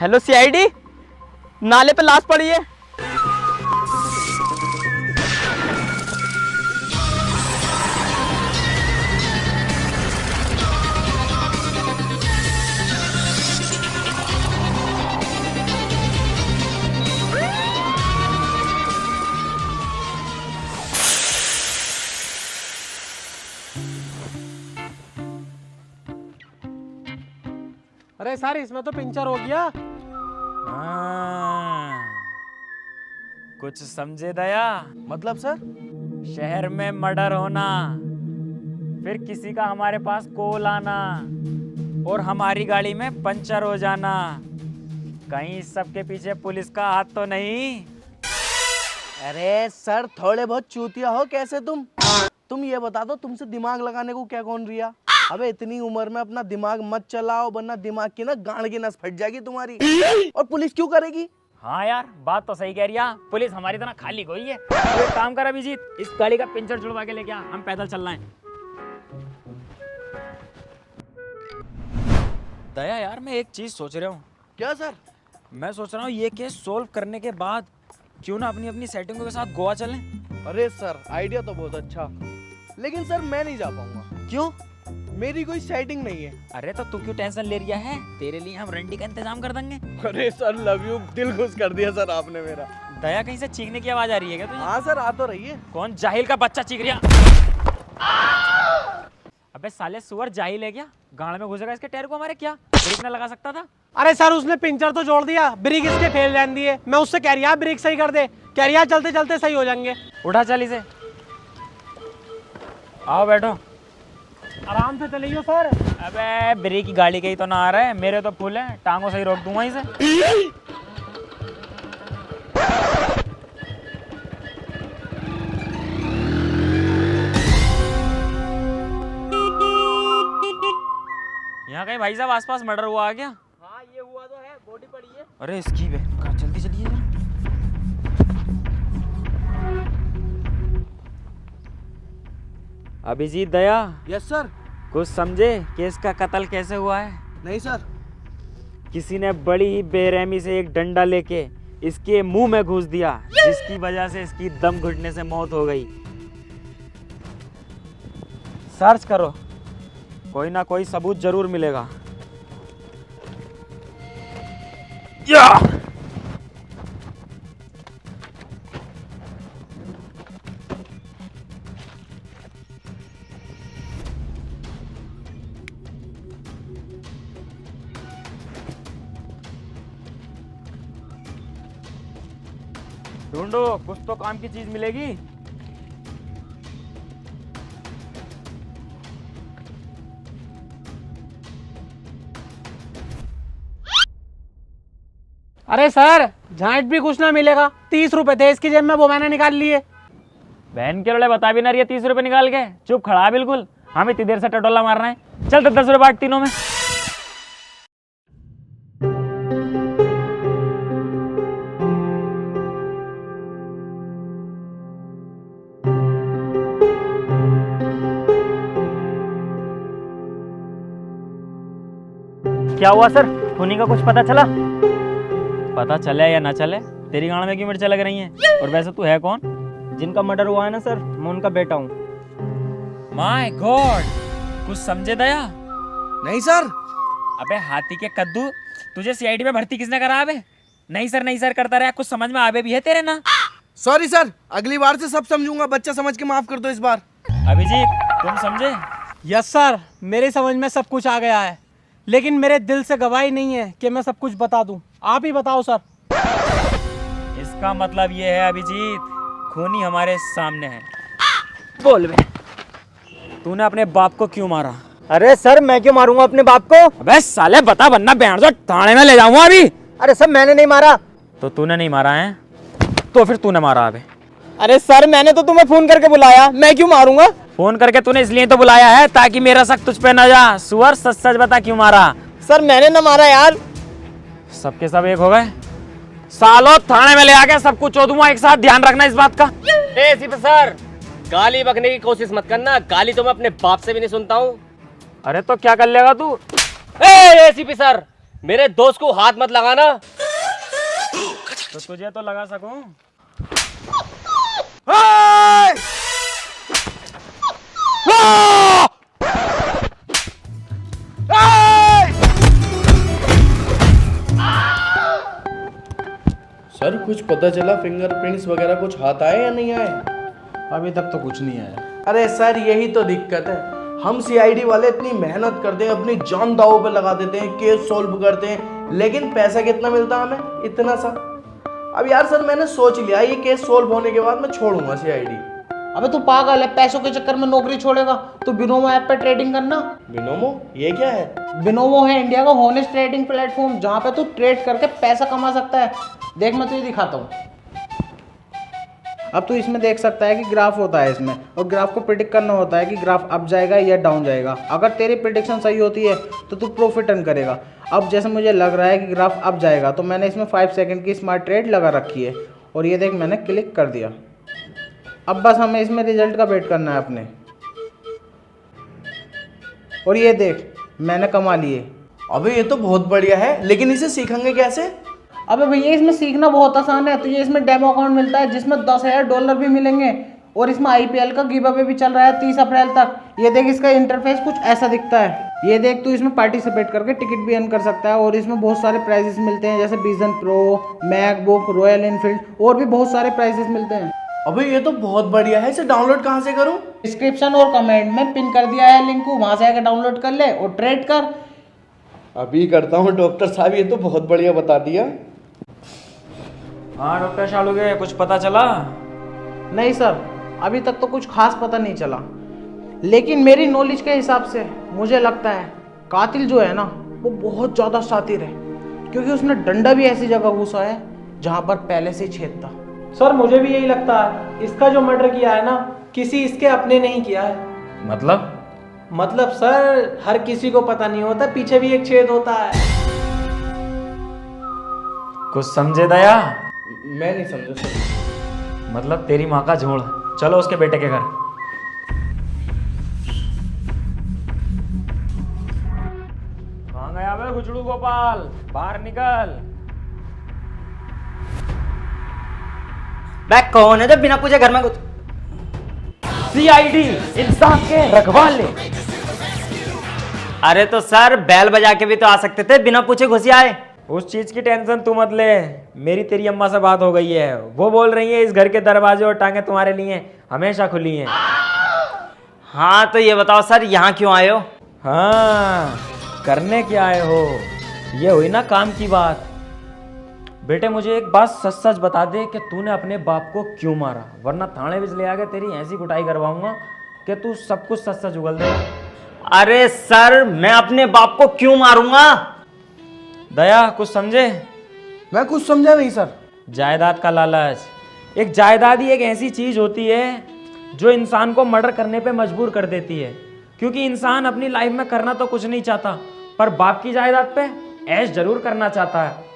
Hello CID, नाले पे लाश पड़ी है। अरे सर इसमें तो पंचर हो गया। कुछ समझे दया? मतलब सर? शहर में मर्डर होना, फिर किसी का हमारे पास कॉल आना और हमारी गाड़ी में पंचर हो जाना, कहीं इस सब के पीछे पुलिस का हाथ तो नहीं? अरे सर थोड़े बहुत चूतिया हो कैसे तुम ये बता दो, तुमसे दिमाग लगाने को क्या कौन रिया? अबे इतनी उम्र में अपना दिमाग मत चलाओ, वरना दिमाग की ना गांड की नस फट जाएगी तुम्हारी। और पुलिस क्यों करेगी? हाँ यार, बात तो सही कह रही है। पुलिस हमारी तरह खाली कोई है। तो एक काम कर अभिजीत, इस गाड़ी का पंचर छुड़वा के लेके आ, हम पैदल चल रहे हैं। दया यार, मैं एक चीज सोच रहा हूँ। क्या सर? मैं सोच रहा हूँ ये केस सोल्व करने के बाद क्यों ना अपनी अपनी सेटिंगों के साथ गोवा चलें। अरे सर आइडिया तो बहुत अच्छा, लेकिन सर मैं नहीं जा पाऊंगा। क्यों? मेरी कोई सेटिंग नहीं है। अरे तो तू क्यों टेंशन ले रहा है? तेरे लिए हम रंडी का इंतजाम कर देंगे। अरे सर लव यू, दिल खुश कर दिया सर आपने मेरा। दया, कहीं से चीखने की आवाज आ रही है क्या तुझे? हाँ सर आ तो रही है। कौन जाहिल का बच्चा चीख रहा? अबे साले सुअर जाहिल है क्या? गाड़ में घुसेगा इसके टायर को हमारे, क्या ब्रेक ना लगा सकता था? अरे सर उसने पंचर तो जोड़ दिया, ब्रेक इसके फेल रहने दिए। मैं उससे कह रही ब्रेक सही कर दे, कह रही चलते चलते सही हो जाएंगे। उठा चल इसे। आओ बैठो। आराम से चलिए सर। अबे ब्रेक की गाड़ी कहीं तो ना आ रहा है, मेरे तो फुल है, टांगों से ही रोक दूंगा इसे। यहाँ कहीं भाई साहब आसपास मर्डर हुआ आ गया? हाँ ये हुआ तो है, बॉडी पड़ी है। अरे इसकी बे, जल्दी चलिए जरा। अभिजीत, दया, यस सर। कुछ समझे केस का कत्ल कैसे हुआ है? नहीं सर। किसी ने बड़ी ही बेरहमी से एक डंडा लेके इसके मुंह में घुस दिया, जिसकी वजह से इसकी दम घुटने से मौत हो गई। सर्च करो, कोई ना कोई सबूत जरूर मिलेगा। या! ढूंढो, कुछ तो काम की चीज मिलेगी। अरे सर झांट भी कुछ ना मिलेगा, 30 रुपए थे इसकी जेब में, वो मैंने निकाल लिए। बहन के रोले बता भी ना रही है 30 रुपए निकाल के, चुप खड़ा है बिल्कुल। हम इतनी देर से टटोला मार रहे हैं। चल 10 रुपए बांट तीनों में। क्या हुआ सर, खूनी का कुछ पता चला? पता चले या ना चले, तेरी गाड़ में क्यों मिर्चा लग रही हैं? और वैसे तू है कौन? जिनका मर्डर हुआ है ना सर, मैं उनका बेटा हूँ। माय गॉड, कुछ समझे दया? नहीं सर। अबे हाथी के कद्दू, तुझे सीआईडी में भर्ती किसने करा? अबे नहीं सर करता रहा, कुछ समझ में आवे भी है तेरे ना? सॉरी सर, अगली बार से सब समझूंगा, बच्चा समझ के माफ कर दो इस बार। अभिजीत, तुम समझे? यस सर, मेरी समझ में सब कुछ आ गया है, लेकिन मेरे दिल से गवाही नहीं है कि मैं सब कुछ बता दूं। आप ही बताओ सर। इसका मतलब ये है अभिजीत, खूनी हमारे सामने है। बोल बे। तूने अपने बाप को क्यों मारा? अरे सर मैं क्यों मारूंगा अपने बाप को? अबे साले बता, वरना बैंड जो थाने में ले जाऊंगा अभी। अरे सर मैंने नहीं मारा। तो तूने नहीं मारा है, तो फिर तूने मारा। अबे अरे सर मैंने तो तुम्हें फोन करके बुलाया, मैं क्यों मारूंगा? फोन करके तूने इसलिए तो बुलाया है ताकि मेरा शक तुझ पे न जा। सुअर, सच सच बता क्यों मारा? सर मैंने ना मारा यार। सबके सब एक हो गए। सालों थाने में ले आके सब कुछ चो दूंगा एक साथ, ध्यान रखना इस बात का। एसीपी सर, गाली बकने की कोशिश मत करना, गाली तो मैं अपने बाप से भी नहीं सुनता हूँ। अरे तो क्या कर लेगा तू? एसीपी सर, मेरे दोस्त को हाथ मत लगाना। तो तुझे तो लगा सकूं। सर कुछ पता चला, फिंगरप्रिंट्स वगैरह कुछ हाथ आए या नहीं आए? अभी तक तो कुछ नहीं आया। अरे सर यही तो दिक्कत है, हम सीआईडी वाले इतनी मेहनत करते हैं, अपनी जान दांव पे लगा देते हैं, केस सॉल्व करते हैं, लेकिन पैसा कितना मिलता है हमें? इतना सा। अब यार सर मैंने सोच लिया ये केस सॉल्व होने के बाद मैं छोड़ूंगा सीआईडी। अबे तू पागल है, पैसों के चक्कर में नौकरी छोड़ेगा? तो बिनोमो ऐप पे ट्रेडिंग करना। बिनोमो ये क्या है? बिनोमो है इंडिया का होनेस्ट ट्रेडिंग प्लेटफॉर्म, जहाँ पे तू ट्रेड करके पैसा कमा सकता है। देख मैं तुझे दिखाता हूँ। अब तू इसमें देख सकता है कि ग्राफ होता है इसमें, और ग्राफ को प्रिडिक्ट करना होता है कि ग्राफ अप जाएगा या डाउन जाएगा। अगर तेरी प्रिडिक्शन सही होती है तो तू प्रॉफिट अर्न करेगा। अब जैसे मुझे लग रहा है कि ग्राफ अप जाएगा, तो मैंने इसमें 5 सेकंड की स्मार्ट ट्रेड लगा रखी है, और ये देख मैंने क्लिक कर दिया। अब बस हमें इसमें रिजल्ट का वेट करना है अपने। और ये देख मैंने कमा लिए। अबे ये तो बहुत बढ़िया है, लेकिन इसे सीखेंगे कैसे? अबे भैया इसमें सीखना बहुत आसान है। तुझे इसमें डेमो अकाउंट मिलता है जिसमें $10,000 भी मिलेंगे, और इसमें आईपीएल का गिव अवे भी चल रहा है 30 अप्रैल तक। ये देख इसका इंटरफेस कुछ ऐसा दिखता है। ये देख तू इसमें पार्टिसिपेट करके टिकट भी अर्न कर सकता है, और इसमें बहुत सारे प्राइजेस मिलते हैं, जैसे vision pro, MacBook, royal Enfield, और भी बहुत सारे प्राइजेस मिलते हैं। अबे ये तो बहुत बढ़िया है, इसे डाउनलोड कहाँ से करूँ? डिस्क्रिप्शन और कमेंट में पिन कर दिया है लिंक को, वहां से आकर डाउनलोड कर ले और ट्रेड कर। अभी करता हूँ डॉक्टर साहब, ये तो बहुत बढ़िया बता दिया। हाँ डॉक्टर शालुगे, कुछ पता चला? नहीं सर, अभी तक तो कुछ खास पता नहीं चला, लेकिन मेरी नॉलेज के हिसाब से मुझे लगता है कातिल जो है ना वो बहुत ज़्यादा शातिर है, क्योंकि उसने डंडा भी ऐसी जगह घुसा है जहाँ पर पहले से ही छेद था। सर मुझे भी यही लगता है, इसका जो मर्डर किया है ना किसी इसके अपने नहीं किया है। मतलब सर हर किसी को पता नहीं होता पीछे भी एक छेद होता है। कुछ समझे दया? मैं नहीं समझा सर। मतलब तेरी माँ का झोल। चलो उसके बेटे के घर। कहाँ गया बे गुचड़ू गोपाल? बाहर निकल। बैग कौन है जो बिना पूछे घर में कुछ? सीआईडी इंसाफ के रखवाले। अरे तो सर बैल बजा के भी तो आ सकते थे, बिना पूछे घुसी आए। उस चीज की टेंशन तू मत ले, मेरी तेरी अम्मा से बात हो गई है। वो बोल रही है इस घर के दरवाजे और टांगे तुम्हारे लिए हमेशा खुली हैं। हाँ तो ये बताओ सर यहाँ क्यों आए हो? हाँ करने क्या आए हो? ये हुई ना काम की बात। बेटे मुझे एक बात सच सच बता दे कि तूने अपने बाप को क्यों मारा, वरना थाने में ले आके तेरी ऐसी कुटाई करवाऊंगा कि तू सब कुछ सच सच उगल दे। अरे सर मैं अपने बाप को क्यों मारूंगा? दया कुछ समझे? मैं कुछ समझा नहीं सर। जायदाद का लालच। एक जायदाद ही एक ऐसी चीज होती है जो इंसान को मर्डर करने पे मजबूर कर देती है, क्योंकि इंसान अपनी लाइफ में करना तो कुछ नहीं चाहता, पर बाप की जायदाद पे ऐश जरूर करना चाहता है।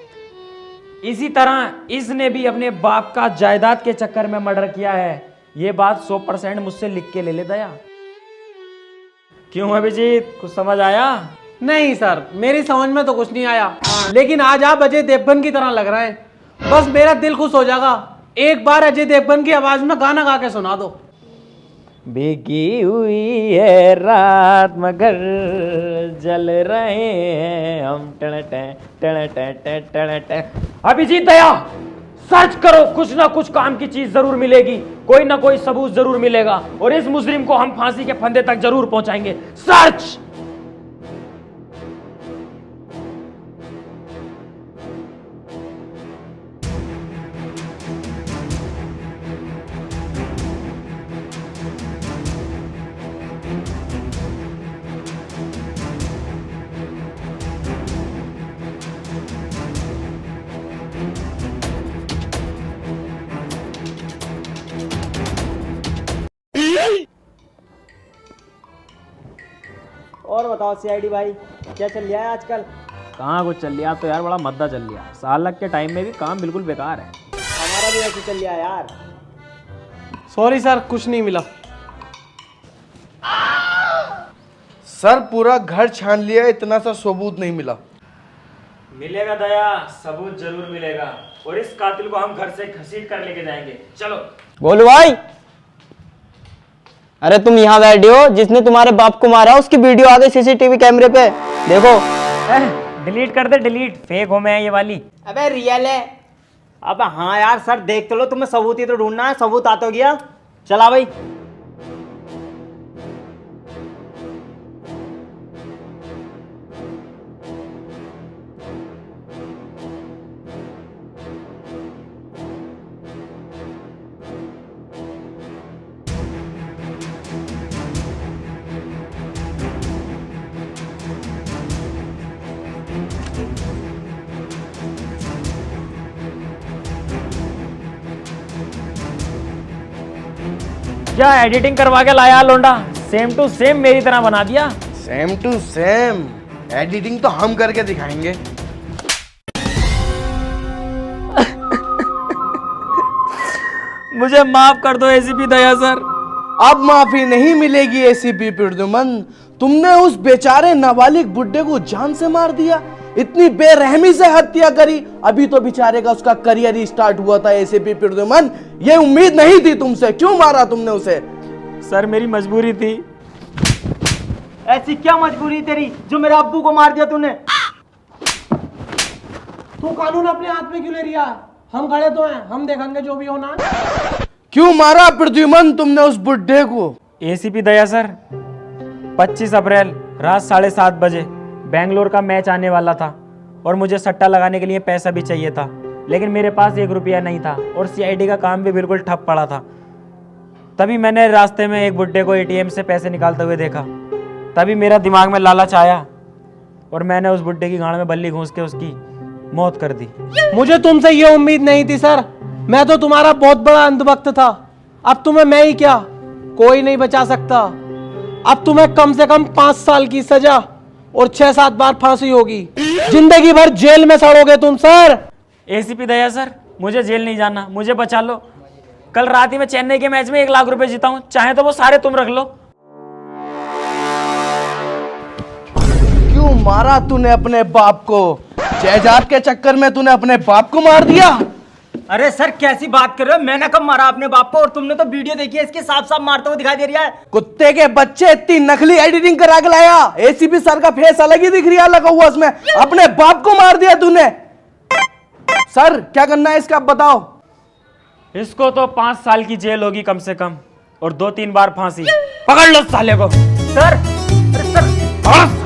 इसी तरह इसने भी अपने बाप का जायदाद के चक्कर में मर्डर किया है। ये बात 100% मुझसे लिख के ले ले दया। क्यों अभिजीत, कुछ समझ आया? नहीं सर मेरी समझ में तो कुछ नहीं आया, लेकिन आज आप अजय देवगन की तरह लग रहे हैं। बस मेरा दिल खुश हो जाएगा एक बार अजय देवगन की आवाज में गाना गा के सुना दो। भीगी हुई है रात मगर जल रहे हैं हम। अभिजीत दया सर्च करो, कुछ ना कुछ काम की चीज जरूर मिलेगी, कोई ना कोई सबूत जरूर मिलेगा, और इस मुजरिम को हम फांसी के फंदे तक जरूर पहुंचाएंगे। सर्च। और बताओ सीआईडी भाई क्या चल रहा है आजकल? कहाँ कुछ चल लिया, तो यार बड़ा मद्दा चल लिया। साल के टाइम में भी काम बिल्कुल बेकार है। हमारा भी ऐसे चल रहा है यार। सॉरी सर कुछ नहीं मिला। सर पूरा घर छान लिया, इतना सा सबूत नहीं मिला। मिलेगा दया, सबूत जरूर मिलेगा और इस कातिल को हम घर से घसीट कर लेके जाएंगे। चलो। गोलू भाई, अरे तुम यहाँ बैठे हो, जिसने तुम्हारे बाप को मारा उसकी वीडियो आ गई सीसीटीवी कैमरे पे, देखो। डिलीट कर दे, डिलीट। फेक हो मैं ये वाली। अबे रियल है। अब हाँ यार सर, देख तो लो, तुम्हें सबूत ही तो ढूंढना है, सबूत आ तो गया। चला भाई। क्या एडिटिंग करवा के लाया लोंडा, सेम टू सेम मेरी तरह बना दिया। सेम टू सेम, एडिटिंग तो हम करके दिखाएंगे। मुझे माफ कर दो एसीपी दया सर। अब माफी नहीं मिलेगी एसीपी प्रद्युमन। तुमने उस बेचारे नाबालिग बुड्ढे को जान से मार दिया, इतनी बेरहमी से हत्या करी। अभी तो बेचारे का उसका करियर ही स्टार्ट हुआ था एसीपी प्रद्युमन, ये उम्मीद नहीं थी तुमसे। क्यों मारा तुमने उसे? सर मेरी मजबूरी थी। ऐसी क्या मजबूरी तेरी जो मेरे अब्बू को मार दिया तूने? तू कानून अपने हाथ में क्यों ले रिया? हम खड़े तो हैं, हम देखेंगे जो भी होना। क्यों मारा प्रद्युमन तुमने उस बुड्ढे को? एसीपी दया सर, 25 अप्रैल रात 7:30 बजे बेंगलोर का मैच आने वाला था और मुझे सट्टा लगाने के लिए पैसा भी चाहिए था, लेकिन मेरे पास 1 रुपया नहीं था और सीआईडी का काम भी बिल्कुल ठप पड़ा था। तभी मैंने रास्ते में एक बुड्ढे को एटीएम से पैसे निकालते हुए देखा। तभी मेरा दिमाग में लालच आया और मैंने उस बुड्ढे की गांड में बल्ली घूंस के उसकी मौत कर दी। मुझे तुमसे ये उम्मीद नहीं थी सर, मैं तो तुम्हारा बहुत बड़ा अंधभक्त था। अब तुम्हें मैं ही क्या, कोई नहीं बचा सकता। अब तुम्हें कम से कम 5 साल की सजा और 6-7 बार फांसी होगी। जिंदगी भर जेल में सड़ोगे तुम सर। एसीपी दया सर, मुझे जेल नहीं जाना, मुझे बचा लो। कल रात ही मैं चेन्नई के मैच में 1 लाख रुपए जीता हूं, चाहे तो वो सारे तुम रख लो। क्यों मारा तूने अपने बाप को? जायदाद के चक्कर में तूने अपने बाप को मार दिया? अरे सर कैसी बात कर रहे हो, मैंने कब मारा अपने बाप को? और तुमने तो वीडियो देखी है, इसके साफ साफ मारते हुए दिखाई दे रहा है। कुत्ते के बच्चे, इतनी नकली एडिटिंग करा के लाया। एसीपी सर का फेस अलग ही दिख रहा लगा हुआ उसमें, अपने बाप को मार दिया तूने। सर क्या करना है इसका, आप बताओ। इसको तो 5 साल की जेल होगी कम से कम और 2-3 बार फांसी। पकड़ लो साले को। सर, अरे सर,